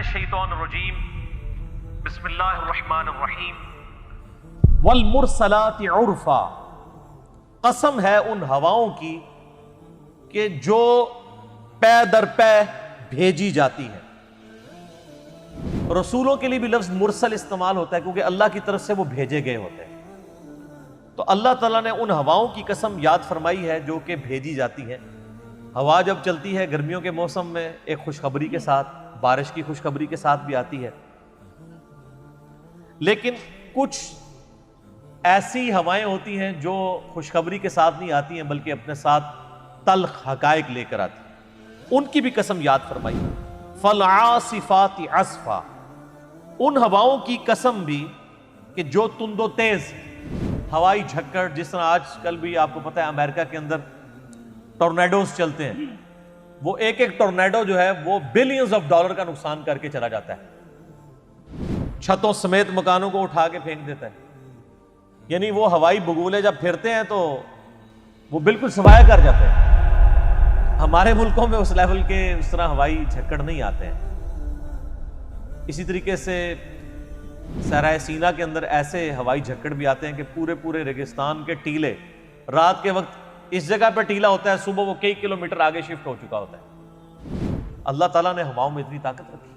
الشیطان الرجیم بسم اللہ الرحمن الرحیم والمرسلات عرفا، قسم ہے ان ہواؤں کی کہ جو پے در پے بھیجی جاتی ہیں۔ رسولوں کے لیے بھی لفظ مرسل استعمال ہوتا ہے کیونکہ اللہ کی طرف سے وہ بھیجے گئے ہوتے ہیں۔ تو اللہ تعالیٰ نے ان ہواؤں کی قسم یاد فرمائی ہے جو کہ بھیجی جاتی ہیں۔ ہوا جب چلتی ہے گرمیوں کے موسم میں ایک خوشخبری کے ساتھ، بارش کی خوشخبری کے ساتھ بھی آتی ہے، لیکن کچھ ایسی ہوائیں ہوتی ہیں جو خوشخبری کے ساتھ نہیں آتی ہیں بلکہ اپنے ساتھ تلخ حقائق لے کر آتی ہیں، ان کی بھی قسم یاد فرمائی۔ فالعاصفات عصفا، ان ہواؤں کی قسم بھی کہ جو تند و تیز ہوائی جھکڑ، جس طرح آج کل بھی آپ کو پتہ ہے امریکہ کے اندر ٹورنیڈوز چلتے ہیں، وہ ایک ایک ٹورنیڈو جو ہے وہ بلینز آف ڈالر کا نقصان کر کے چلا جاتا ہے، چھتوں سمیت مکانوں کو اٹھا کے پھینک دیتا ہے۔ یعنی وہ ہوائی بگولے جب پھرتے ہیں تو وہ بالکل سوایہ کر جاتے ہیں۔ ہمارے ملکوں میں اس لیول کے اس طرح ہوائی جھکڑ نہیں آتے ہیں۔ اسی طریقے سے صحرائے سینا کے اندر ایسے ہوائی جھکڑ بھی آتے ہیں کہ پورے ریگستان کے ٹیلے، رات کے وقت اس جگہ پہ ٹیلا ہوتا ہے، صبح وہ کئی کلومیٹر آگے شفٹ ہو چکا ہوتا ہے۔ اللہ تعالیٰ نے ہواؤں میں اتنی طاقت رکھی۔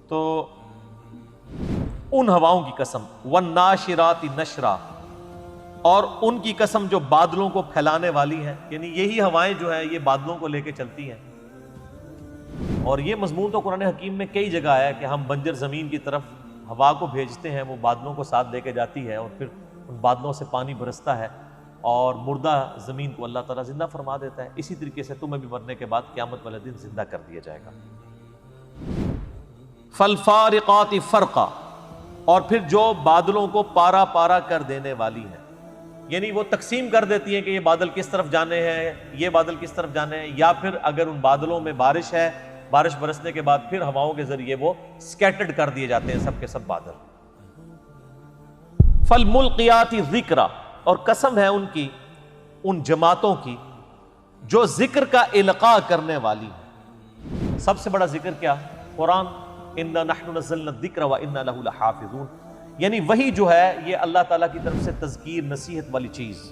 تو ان ہواؤں کی قسم، والناشرات نشرا، اور ان کی قسم جو بادلوں کو پھیلانے والی ہیں، یعنی یہی ہوائیں جو ہیں یہ بادلوں کو لے کے چلتی ہیں۔ اور یہ مضمون تو قرآن حکیم میں کئی جگہ آیا ہے کہ ہم بنجر زمین کی طرف ہوا کو بھیجتے ہیں، وہ بادلوں کو ساتھ لے کے جاتی ہے اور پھر ان بادلوں سے پانی برستا ہے اور مردہ زمین کو اللہ تعالیٰ زندہ فرما دیتا ہے۔ اسی طریقے سے تمہیں بھی مرنے کے بعد قیامت والے دن زندہ کر دیا جائے گا۔ فالفارقات فرقا، اور پھر جو بادلوں کو پارا پارا کر دینے والی ہیں، یعنی وہ تقسیم کر دیتی ہیں کہ یہ بادل کس طرف جانے ہیں، یہ بادل کس طرف جانے ہیں، یا پھر اگر ان بادلوں میں بارش ہے، بارش برسنے کے بعد پھر ہواؤں کے ذریعے وہ سکیٹرڈ کر دیے جاتے ہیں سب کے سب بادل۔ فالملقیات ذکرا، اور قسم ہے ان کی، ان جماعتوں کی جو ذکر کا القاء کرنے والی ہیں۔ سب سے بڑا ذکر کیا؟ قرآن، انا نحن نزلنا الذکر وانا لہ لحافظون، یعنی وہی جو ہے یہ اللہ تعالیٰ کی طرف سے تذکیر، نصیحت والی چیز،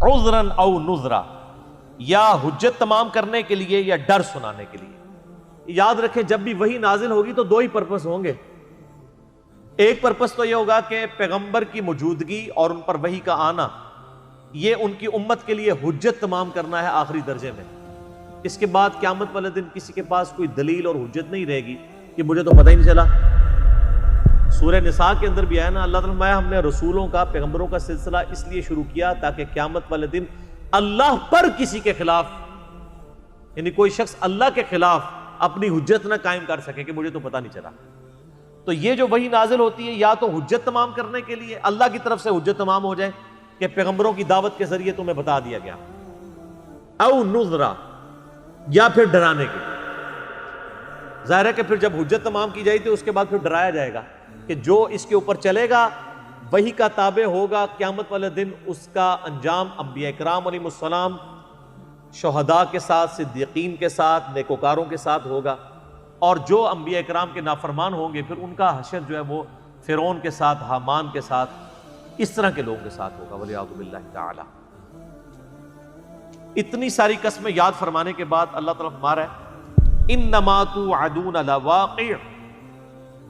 عذرا او نذرا، یا حجت تمام کرنے کے لیے یا ڈر سنانے کے لیے۔ یاد رکھیں جب بھی وہی نازل ہوگی تو دو ہی پرپس ہوں گے۔ ایک پرپس تو یہ ہوگا کہ پیغمبر کی موجودگی اور ان پر وحی کا آنا، یہ ان کی امت کے لیے حجت تمام کرنا ہے آخری درجے میں۔ اس کے بعد قیامت والے دن کسی کے پاس کوئی دلیل اور حجت نہیں رہے گی کہ مجھے تو پتہ ہی نہیں چلا۔ سورہ نساء کے اندر بھی آیا نا، اللہ تعالیٰ میں ہم نے رسولوں کا، پیغمبروں کا سلسلہ اس لیے شروع کیا تاکہ قیامت والے دن اللہ پر کسی کے خلاف، یعنی کوئی شخص اللہ کے خلاف اپنی حجت نہ قائم کر سکے کہ مجھے تو پتہ نہیں چلا۔ تو یہ جو وحی نازل ہوتی ہے یا تو حجت تمام کرنے کے لیے، اللہ کی طرف سے حجت تمام ہو جائے کہ پیغمبروں کی دعوت کے ذریعے تمہیں بتا دیا گیا، او نذرا، یا پھر ڈرانے کے لیے۔ ظاہر ہے کہ پھر جب حجت تمام کی جائے تو اس کے بعد پھر ڈرایا جائے گا کہ جو اس کے اوپر چلے گا، وحی کا تابع ہوگا، قیامت والے دن اس کا انجام انبیاء کرام علیہ السلام، شہداء کے ساتھ، صدیقین کے ساتھ، نیکوکاروں کے ساتھ ہوگا، اور جو انبیاء کرام کے نافرمان ہوں گے پھر ان کا حشر جو ہے وہ فرعون کے ساتھ، حامان کے ساتھ، اس طرح کے لوگوں کے ساتھ ہوگا، والعیاذ باللہ تعالی۔ اتنی ساری قسمیں یاد فرمانے کے بعد اللہ تعالیٰ فرما رہا ہے انما توعدون لواقع،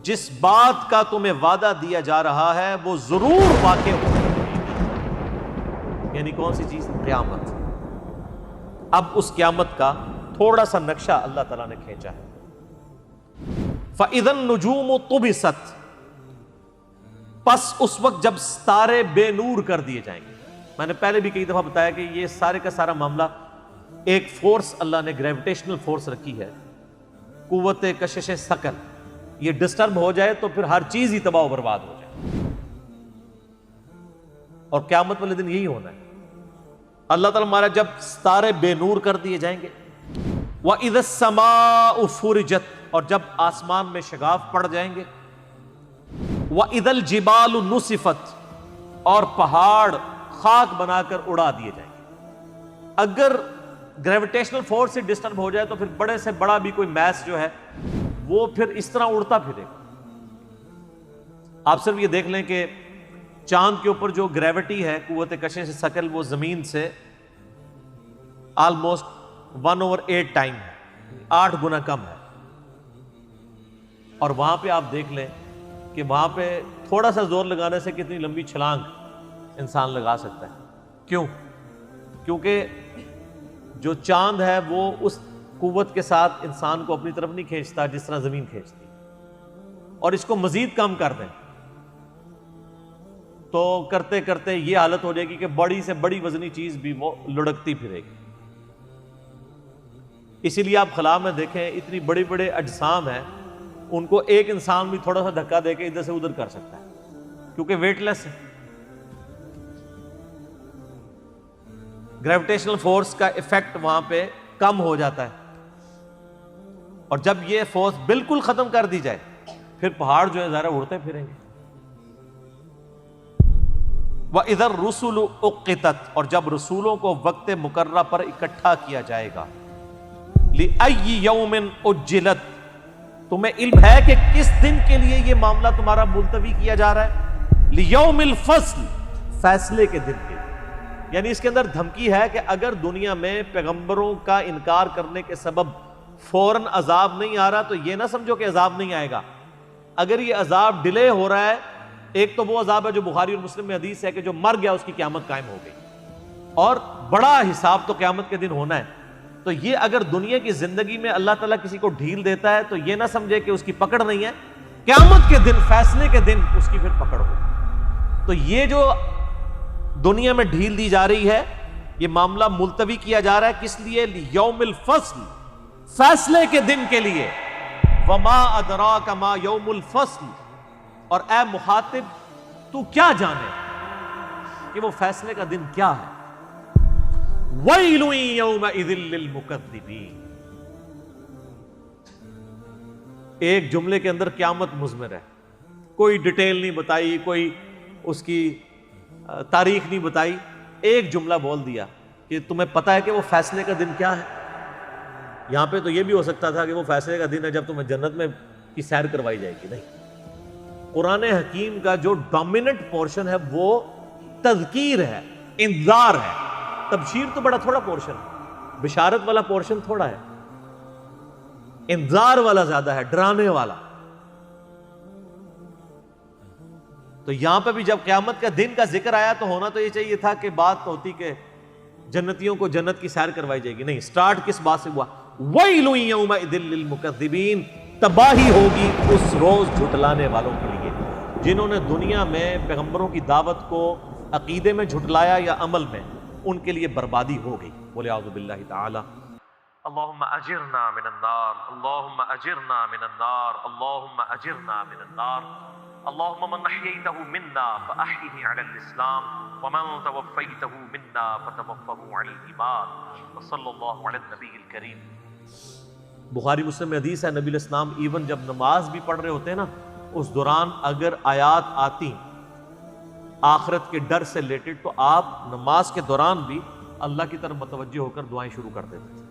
جس بات کا تمہیں وعدہ دیا جا رہا ہے وہ ضرور واقع ہوگی۔ یعنی کون سی چیز؟ قیامت۔ اب اس قیامت کا تھوڑا سا نقشہ اللہ تعالیٰ نے کھینچا ہے۔ فَإِذَا النُّجُومُ طُمِسَتْ، پس اس وقت جب ستارے بے نور کر دیے جائیں گے۔ میں نے پہلے بھی کئی دفعہ بتایا کہ یہ سارے کا سارا معاملہ، ایک فورس اللہ نے گریویٹیشنل فورس رکھی ہے، قوت کشش ثقل، یہ ڈسٹرب ہو جائے تو پھر ہر چیز ہی تباہ و برباد ہو جائے، اور قیامت والے دن یہی ہونا ہے۔ اللہ تعالیٰ ہمارا جب ستارے بے نور کر دیے جائیں گے، وَإِذَا السَّمَاءُ فُرِجَتْ، اور جب آسمان میں شگاف پڑ جائیں گے، وَإِذَا الْجِبَالُ نُصِفَتْ، اور پہاڑ خاک بنا کر اڑا دیے جائیں گے۔ اگر گریویٹیشنل فورس سے ڈسٹرب ہو جائے تو پھر بڑے سے بڑا بھی کوئی میس جو ہے وہ پھر اس طرح اڑتا پھرے گا. آپ صرف یہ دیکھ لیں کہ چاند کے اوپر جو گریوٹی ہے، قوت کشش ثقل، وہ زمین سے آلموسٹ 1/8 ٹائم ہے، 8 گنا کم ہے. اور وہاں پہ آپ دیکھ لیں کہ وہاں پہ تھوڑا سا زور لگانے سے کتنی لمبی چھلانگ انسان لگا سکتا ہے. کیوں؟ کیونکہ جو چاند ہے وہ اس قوت کے ساتھ انسان کو اپنی طرف نہیں کھینچتا جس طرح زمین کھینچتی. اور اس کو مزید کم کر دیں تو کرتے کرتے یہ حالت ہو جائے گی کہ بڑی سے بڑی وزنی چیز بھی وہ لڑکتی پھرے گی. اسی لیے آپ خلا میں دیکھیں اتنی بڑے بڑے اجسام ہیں، ان کو ایک انسان بھی تھوڑا سا دھکا دے کے ادھر سے ادھر کر سکتا ہے کیونکہ ویٹ لیس ہے. گریویٹیشنل فورس کا ایفیکٹ وہاں پہ کم ہو جاتا ہے. اور جب یہ فورس بالکل ختم کر دی جائے پھر پہاڑ جو ہے ذرا اڑتے پھریں گے. وَإِذَا الرُّسُلُ أُقِّتَتْ، اور جب رسولوں کو وقت مقررہ پر اکٹھا کیا جائے گا. لِأَيِّ يَوْمٍ أُجِّلَتْ، تمہیں علم ہے کہ کس دن کے لیے یہ معاملہ تمہارا ملتوی کیا جا رہا ہے؟ لِيَوْمِ الْفَصْلِ، فیصلے کے دن کے لیے. یعنی اس کے اندر دھمکی ہے کہ اگر دنیا میں پیغمبروں کا انکار کرنے کے سبب فوراً عذاب نہیں آ رہا تو یہ نہ سمجھو کہ عذاب نہیں آئے گا. اگر یہ عذاب ڈیلے ہو رہا ہے، ایک تو وہ عذاب ہے جو بخاری اور مسلم میں حدیث ہے کہ جو مر گیا اس کی قیامت قائم ہو گئی، اور بڑا حساب تو قیامت کے دن ہونا ہے. تو یہ اگر دنیا کی زندگی میں اللہ تعالیٰ کسی کو ڈھیل دیتا ہے تو یہ نہ سمجھے کہ اس کی پکڑ نہیں ہے، قیامت کے دن، فیصلے کے دن اس کی پھر پکڑ ہو. تو یہ جو دنیا میں ڈھیل دی جا رہی ہے، یہ معاملہ ملتوی کیا جا رہا ہے کس لیے؟ لیوم الفصل، فیصلے کے دن کے لیے. وما ادراک ما یوم الفصل، اور اے مخاطب تو کیا جانے کہ وہ فیصلے کا دن کیا ہے. ویل یومئذ للمکذبین، ایک جملے کے اندر قیامت مضمر ہے. کوئی ڈیٹیل نہیں بتائی، کوئی اس کی تاریخ نہیں بتائی، ایک جملہ بول دیا کہ تمہیں پتہ ہے کہ وہ فیصلے کا دن کیا ہے. یہاں پہ تو یہ بھی ہو سکتا تھا کہ وہ فیصلے کا دن ہے جب تمہیں جنت میں کی سیر کروائی جائے گی. نہیں، قرآن حکیم کا جو ڈومیننٹ پورشن ہے وہ تذکیر ہے، انذار ہے. تبشیر تو بڑا تھوڑا پورشن ہے، بشارت والا پورشن تھوڑا ہے، انذار والا زیادہ ہے، ڈرانے والا. تو یہاں پہ بھی جب قیامت کا دن کا ذکر آیا تو ہونا تو یہ چاہیے تھا کہ بات ہوتی کہ جنتیوں کو جنت کی سیر کروائی جائے گی. نہیں، سٹارٹ کس بات سے ہوا؟ وَيْلٌ يَوْمَئِذٍ لِّلْمُكَذِّبِينَ، تباہی ہوگی اس روز جھٹلانے والوں کے لیے جنہوں نے دنیا میں پیغمبروں کی دعوت کو عقیدے میں جھٹلایا یا عمل میں، ان کے لیے بربادی ہو گئی. بولے اعوذ باللہ تعالی. اللهم اجرنا من النار، اللهم اجرنا من النار، اللهم اجرنا من النار. اللهم من احييته منا فاحيه على الاسلام، ومن توفيته منا فتوفه على الايمان. وصلى الله على النبي الكريم. بخاری مسلم میں حدیث ہے، نبی علیہ السلام ایون جب نماز بھی پڑھ رہے ہوتے ہیں نا، اس دوران اگر آیات آتی آخرت کے ڈر سے ریلیٹڈ تو آپ نماز کے دوران بھی اللہ کی طرف متوجہ ہو کر دعائیں شروع کر دیتے تھے.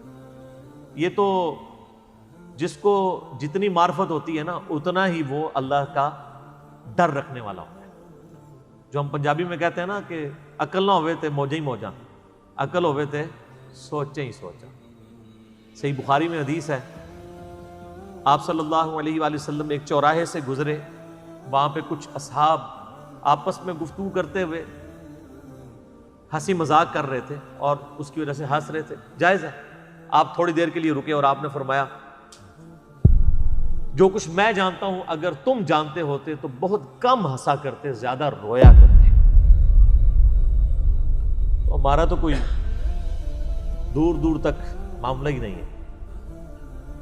یہ تو جس کو جتنی معرفت ہوتی ہے نا اتنا ہی وہ اللہ کا ڈر رکھنے والا ہوتا ہے. جو ہم پنجابی میں کہتے ہیں نا کہ عقل نہ ہوئے تے موجیں ہی موجاں، عقل ہوئے تے سوچیں ہی سوچاں. صحیح بخاری میں حدیث ہے، آپ صلی اللہ علیہ وآلہ وسلم ایک چوراہے سے گزرے، وہاں پہ کچھ اصحاب آپس میں گفتگو کرتے ہوئے ہنسی مذاق کر رہے تھے اور اس کی وجہ سے ہنس رہے تھے، جائز ہے. آپ تھوڑی دیر کے لیے رکے اور آپ نے فرمایا جو کچھ میں جانتا ہوں اگر تم جانتے ہوتے تو بہت کم ہنسا کرتے، زیادہ رویا کرتے. تو ہمارا تو کوئی دور دور تک معاملہ ہی نہیں ہے.